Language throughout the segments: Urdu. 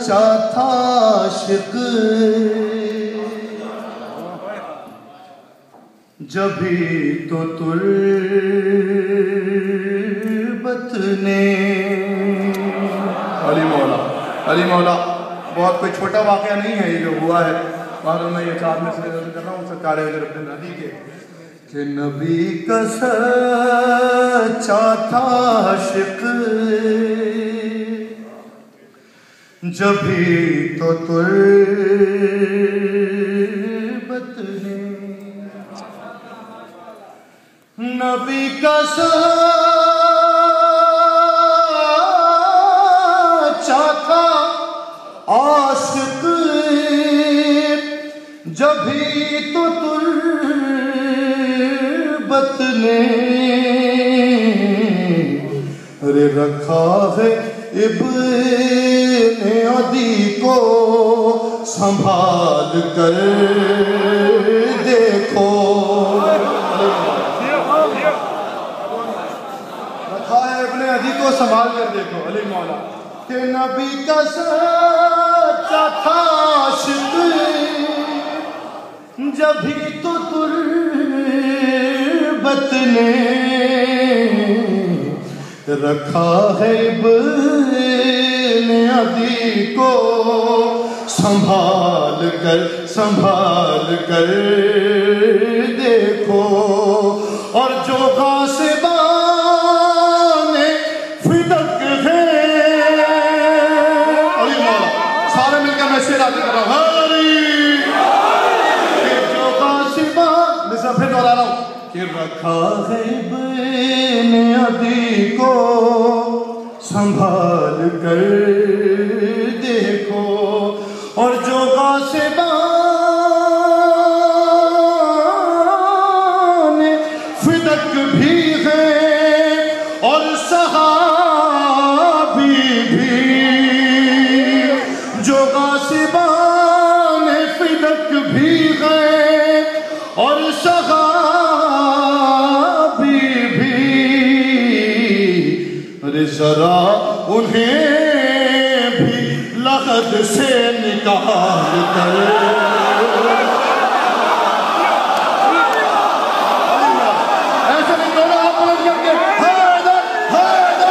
سچا تھا عاشق جبھی تو تربت نے علی مولا بہت کوئی چھوٹا واقعہ نہیں ہے یہ جو ہوا ہے معلوم میں یہ چار میں سے کر رہا ہوں سرکار حضرت اپنے نبی کے کہ نبی کا سچا تھا عاشق جبھی تو تربت نے نبی کا سچا تھا عاشق جبھی تو تربت نے ارے رکھا ہے ابن عدی کو سنبھال کر دیکھو رکھا ہے ابن عدی کو سنبھال کر دیکھو علی مولا کہ نبی کا سچا تھا عاشق جبھی تو تربت نے رکھا ہے ابن عدی کو سنبھال کر دیکھو اور جو غاصبان فدق ہے علی مولا سارے مل کر میں شعر آتے کر رہا ہوں جو غاصبان میں سے پھر دوہرا رہا ہوں کہ رکھا ہے ابن عدی کو سنبھال کر دیکھو اور جو غاصبان فدق بھی ہیں اور صحابی بھی جو غاصبان فدق بھی ہیں اور صحابی بھی ارے ذرا انہیں بھی لحد سے نکال کر ایسے نہیں دونوں آپ بلند کر کے حیدر حیدر حیدر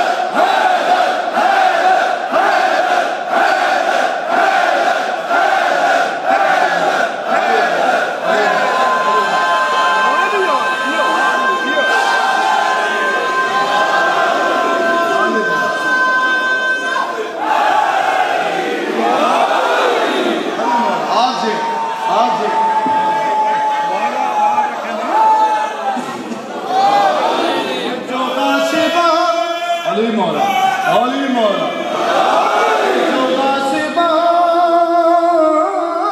علی مولا جو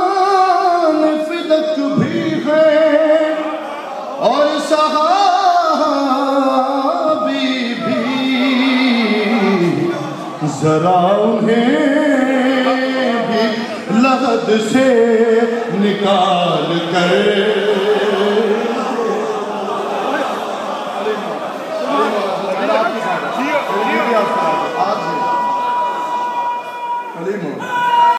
غاصبان فدق بھی ہیں اور صحابی بھی ذرا انہیں بھی لحد سے نکال کر